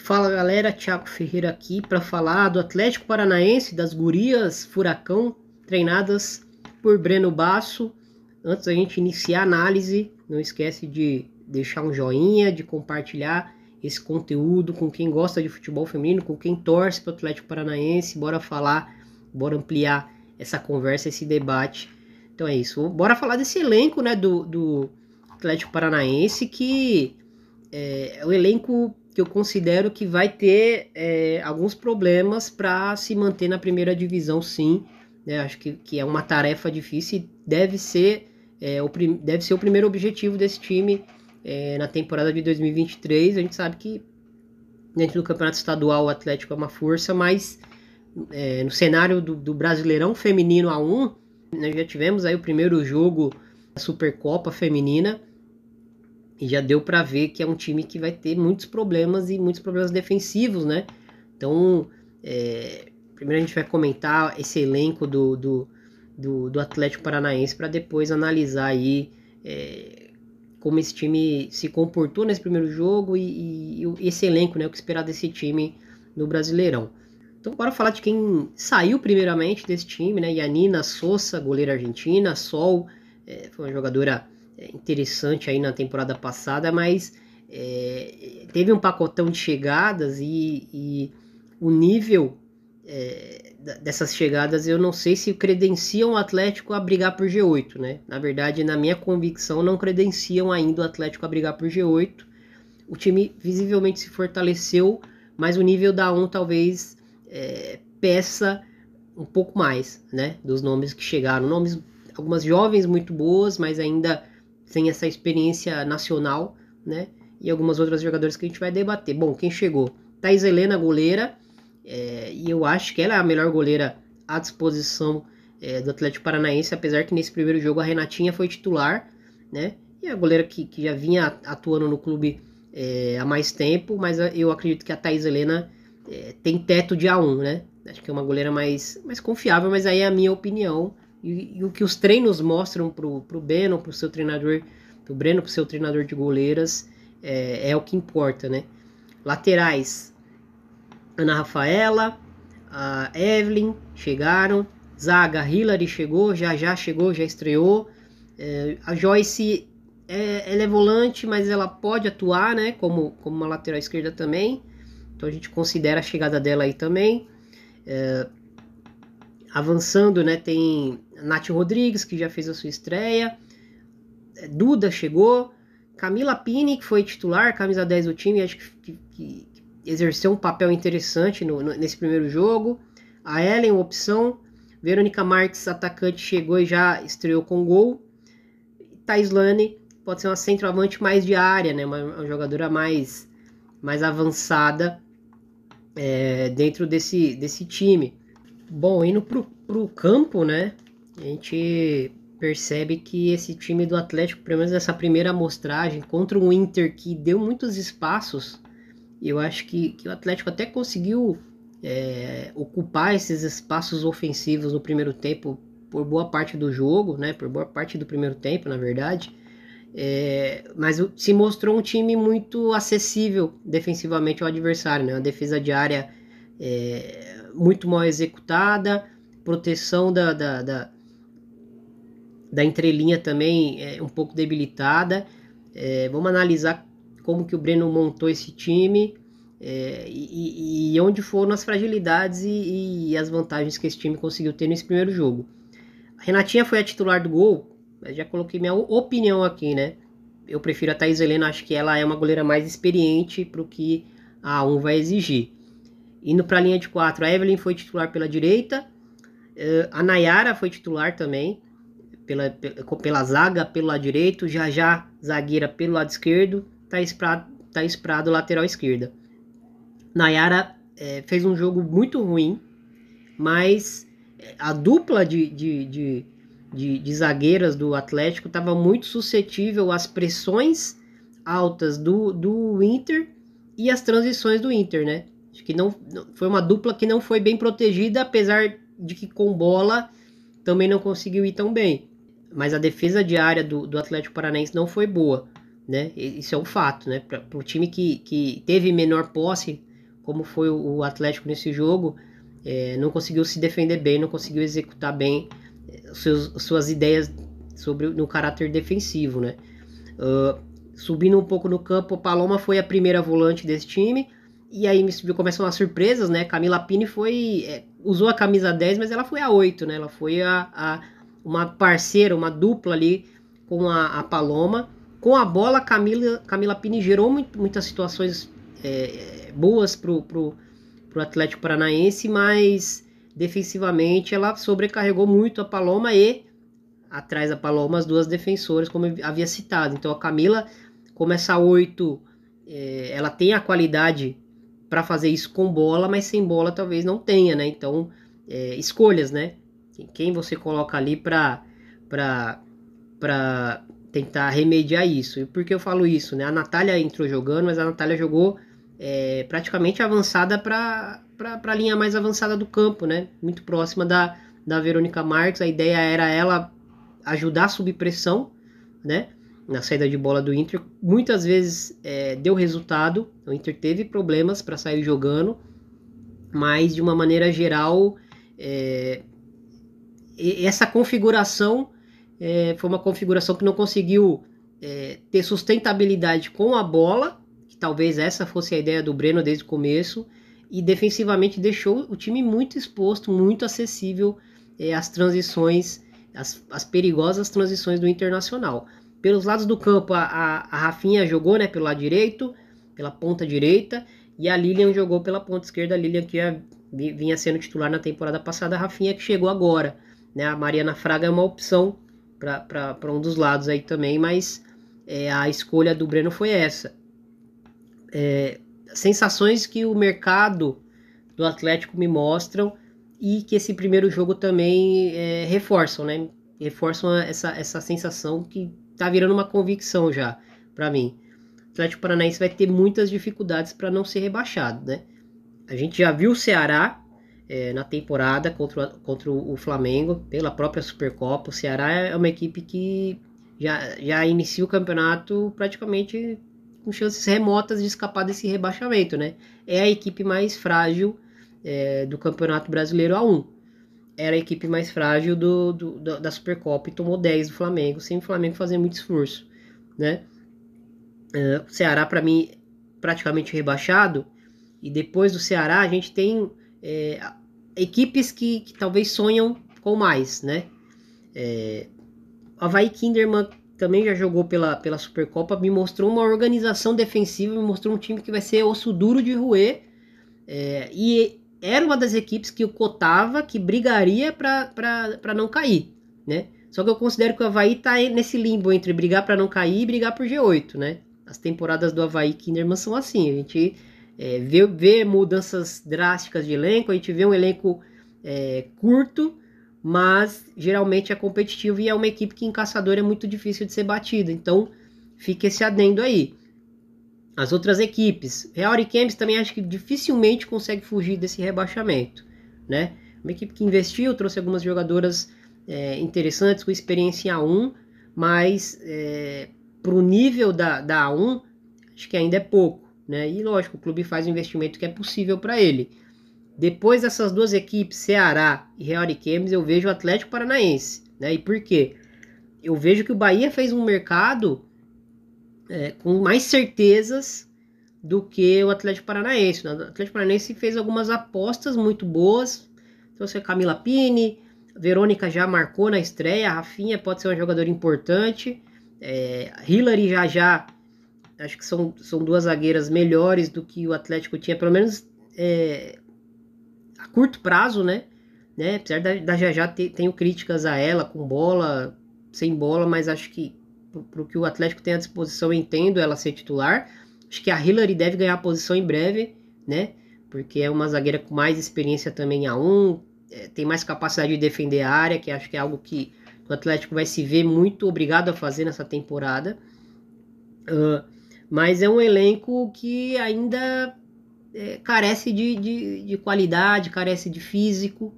Fala galera, Thiago Ferreira aqui para falar do Atlético Paranaense, das gurias Furacão, treinadas por Breno Basso. Antes da gente iniciar a análise, não esquece de deixar um joinha, de compartilhar esse conteúdo com quem gosta de futebol feminino, com quem torce para o Atlético Paranaense. Bora falar, bora ampliar essa conversa, esse debate. Então é isso, bora falar desse elenco, né, do Atlético Paranaense, que é o elenco que eu considero que vai ter alguns problemas para se manter na primeira divisão, sim. Né? Acho que é uma tarefa difícil e deve ser o primeiro objetivo desse time na temporada de 2023. A gente sabe que dentro do campeonato estadual o Atlético é uma força, mas no cenário do Brasileirão Feminino A1, nós já tivemos aí o primeiro jogo da Supercopa Feminina, e já deu para ver que é um time que vai ter muitos problemas defensivos, né? Então, primeiro a gente vai comentar esse elenco do Atlético Paranaense para depois analisar aí como esse time se comportou nesse primeiro jogo e esse elenco, né? O que esperar desse time no Brasileirão. Então, bora falar de quem saiu primeiramente desse time, né? Yanina Sosa, goleira argentina. Sol, foi uma jogadora interessante aí na temporada passada, mas teve um pacotão de chegadas e o nível dessas chegadas eu não sei se credenciam o Atlético a brigar por G8, né? Na verdade, na minha convicção, não credenciam ainda o Atlético a brigar por G8. O time visivelmente se fortaleceu, mas o nível da 1 talvez peça um pouco mais, né? Dos nomes que chegaram. Algumas jovens muito boas, mas ainda sem essa experiência nacional, né? E algumas outras jogadoras que a gente vai debater. Bom, quem chegou? Thaís Helena, goleira, e eu acho que ela é a melhor goleira à disposição do Atlético Paranaense, apesar que nesse primeiro jogo a Renatinha foi titular, né? E a goleira que já vinha atuando no clube há mais tempo, mas eu acredito que a Thaís Helena tem teto de A1, né? Acho que é uma goleira mais confiável, mas aí é a minha opinião. E o que os treinos mostram pro Breno, pro seu treinador de goleiras, é o que importa, né? Laterais, Ana Rafaela, a Evelyn chegaram, zaga, Hillary chegou, já estreou, a Joyce, ela é volante, mas ela pode atuar, né, como uma lateral esquerda também, então a gente considera a chegada dela aí também. Avançando, né, tem Nath Rodrigues, que já fez a sua estreia, Duda chegou, Camila Pini, que foi titular, camisa 10 do time, acho que exerceu um papel interessante nesse primeiro jogo. A Ellen, opção. Verônica Marques, atacante, chegou e já estreou com gol. Taislane pode ser uma centroavante mais de área, né, uma jogadora mais avançada dentro desse time. Bom, indo pro campo, né, a gente percebe que esse time do Atlético, pelo menos nessa primeira amostragem, contra um Inter que deu muitos espaços, eu acho que o Atlético até conseguiu ocupar esses espaços ofensivos no primeiro tempo por boa parte do jogo, né, por boa parte do primeiro tempo, na verdade, mas se mostrou um time muito acessível defensivamente ao adversário, né, uma defesa de área muito mal executada, proteção da entrelinha também um pouco debilitada. Vamos analisar como que o Breno montou esse time e onde foram as fragilidades e as vantagens que esse time conseguiu ter nesse primeiro jogo. A Renatinha foi a titular do gol, mas já coloquei minha opinião aqui, né? Eu prefiro a Thaís Helena, acho que ela é uma goleira mais experiente para o que a A1 vai exigir. Indo para a linha de 4, a Evelyn foi titular pela direita, a Nayara foi titular também, pela zaga, pelo lado direito, já zagueira pelo lado esquerdo, Thaís Prado, lateral esquerda. Nayara fez um jogo muito ruim, mas a dupla de zagueiras do Atlético estava muito suscetível às pressões altas do Inter e às transições do Inter, né? Acho que não foi uma dupla que não foi bem protegida, apesar de que com bola também não conseguiu ir tão bem. Mas a defesa de área do Atlético Paranaense não foi boa, né? Isso é um fato, né? Para o time que teve menor posse, como foi o Atlético nesse jogo, não conseguiu se defender bem, não conseguiu executar bem suas ideias no caráter defensivo, né? Subindo um pouco no campo, a Paloma foi a primeira volante desse time, e aí começam as surpresas, né? Camila Pini usou a camisa 10, mas ela foi a 8, né? Ela foi uma parceira, uma dupla ali com a Paloma. Com a bola, Camila Pini gerou muitas situações boas pro Atlético Paranaense, mas defensivamente ela sobrecarregou muito a Paloma e atrás da Paloma as duas defensoras, como eu havia citado. Então a Camila, como essa 8, ela tem a qualidade para fazer isso com bola, mas sem bola talvez não tenha, né? Então, escolhas, né? Quem você coloca ali para tentar remediar isso. E por que eu falo isso, né? A Natália entrou jogando, mas a Natália jogou praticamente avançada para a linha mais avançada do campo, né? Muito próxima da Verônica Marques. A ideia era ela ajudar a subir pressão, né? Na saída de bola do Inter. Muitas vezes deu resultado. O Inter teve problemas para sair jogando, mas de uma maneira geral, essa configuração foi uma configuração que não conseguiu ter sustentabilidade com a bola, que talvez essa fosse a ideia do Breno desde o começo, e defensivamente deixou o time muito exposto, muito acessível às transições, as perigosas transições do Internacional. Pelos lados do campo, a Rafinha jogou, né, pelo lado direito, pela ponta direita, e a Lilian jogou pela ponta esquerda. A Lilian que vinha sendo titular na temporada passada, a Rafinha que chegou agora, né? A Mariana Fraga é uma opção para um dos lados aí também, mas a escolha do Breno foi essa. Sensações que o mercado do Atlético me mostram e que esse primeiro jogo também reforçam, né? Reforçam essa sensação que tá virando uma convicção já para mim. O Atlético Paranaense vai ter muitas dificuldades para não ser rebaixado, né? A gente já viu o Ceará na temporada contra o Flamengo, pela própria Supercopa. O Ceará é uma equipe que já inicia o campeonato praticamente com chances remotas de escapar desse rebaixamento, né? É a equipe mais frágil do Campeonato Brasileiro A1. Era a equipe mais frágil da Supercopa e tomou 10 do Flamengo, sem o Flamengo fazer muito esforço, né? O Ceará, para mim, praticamente rebaixado. E depois do Ceará, a gente tem equipes que talvez sonham com mais, né? O Avaí Kinderman também já jogou pela Supercopa, me mostrou uma organização defensiva, me mostrou um time que vai ser osso duro de roer. E era uma das equipes que eu cotava, que brigaria para não cair, né? Só que eu considero que o Avaí tá nesse limbo entre brigar para não cair e brigar por G8, né? As temporadas do Avaí Kinderman são assim, a gente vê mudanças drásticas de elenco, a gente vê um elenco curto, mas geralmente é competitivo e é uma equipe que em Caçador é muito difícil de ser batida, então fica esse adendo aí. As outras equipes, Real Ariquemes também acho que dificilmente consegue fugir desse rebaixamento, né? Uma equipe que investiu, trouxe algumas jogadoras interessantes com experiência em A1, mas para o nível da A1, acho que ainda é pouco, né? E lógico, o clube faz o investimento que é possível para ele. Depois dessas duas equipes, Ceará e Real Ariquemes, eu vejo o Atlético Paranaense, né? E por quê? Eu vejo que o Bahia fez um mercado com mais certezas do que o Atlético Paranaense. O Atlético Paranaense fez algumas apostas muito boas. Trouxe a Camila Pini, a Verônica já marcou na estreia, a Rafinha pode ser uma jogadora importante, Hillary já acho que são duas zagueiras melhores do que o Atlético tinha, pelo menos a curto prazo, né? Apesar da Jajá tenho críticas a ela com bola, sem bola, mas acho que pro que o Atlético tem à disposição, eu entendo ela ser titular. Acho que a Hillary deve ganhar a posição em breve, né? Porque é uma zagueira com mais experiência também em A1, tem mais capacidade de defender a área, que acho que é algo que o Atlético vai se ver muito obrigado a fazer nessa temporada. Mas é um elenco que ainda carece de qualidade, carece de físico,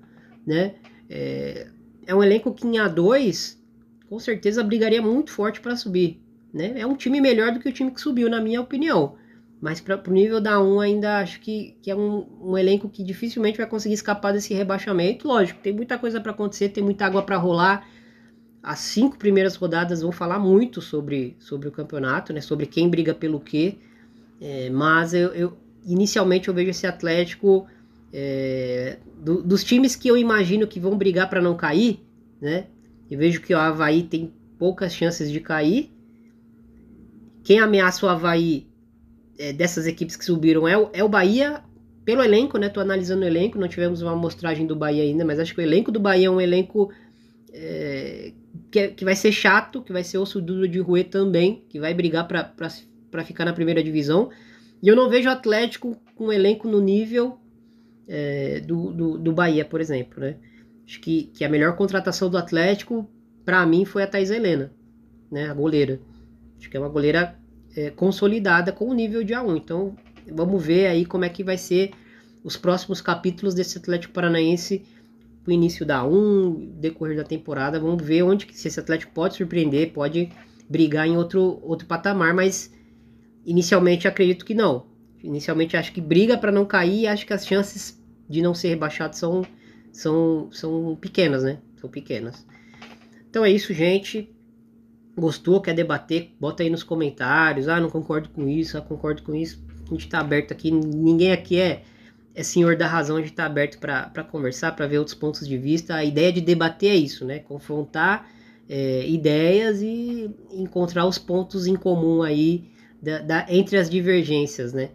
né? É um elenco que em A2 com certeza brigaria muito forte para subir, né? É um time melhor do que o time que subiu, na minha opinião. Mas para o nível da 1 ainda acho que é um elenco que dificilmente vai conseguir escapar desse rebaixamento. Lógico, tem muita coisa para acontecer, tem muita água para rolar. As 5 primeiras rodadas vão falar muito sobre o campeonato, né? Sobre quem briga pelo quê. Mas inicialmente eu vejo esse Atlético dos times que eu imagino que vão brigar para não cair, né? Eu vejo que o Avaí tem poucas chances de cair. Quem ameaça o Avaí dessas equipes que subiram é o Bahia, pelo elenco, né? Tô analisando o elenco, não tivemos uma amostragem do Bahia ainda, mas acho que o elenco do Bahia é um elenco que vai ser chato, que vai ser osso duro de roer também, que vai brigar para ficar na primeira divisão. E eu não vejo o Atlético com um elenco no nível do Bahia, por exemplo, né? Acho que a melhor contratação do Atlético, para mim, foi a Thaís Helena, né? A goleira. Acho que é uma goleira consolidada com o nível de A1. Então, vamos ver aí como é que vai ser os próximos capítulos desse Atlético Paranaense pro início da A1, decorrer da temporada. Vamos ver se esse Atlético pode surpreender, pode brigar em outro patamar, mas inicialmente acredito que não. Inicialmente acho que briga para não cair e acho que as chances de não ser rebaixado são pequenas, né? São pequenas. Então é isso, gente. Gostou, quer debater? Bota aí nos comentários. Não concordo com isso, concordo com isso. A gente tá aberto aqui. Ninguém aqui é senhor da razão. A gente tá aberto para conversar, para ver outros pontos de vista. A ideia de debater é isso, né? Confrontar ideias e encontrar os pontos em comum aí entre as divergências, né?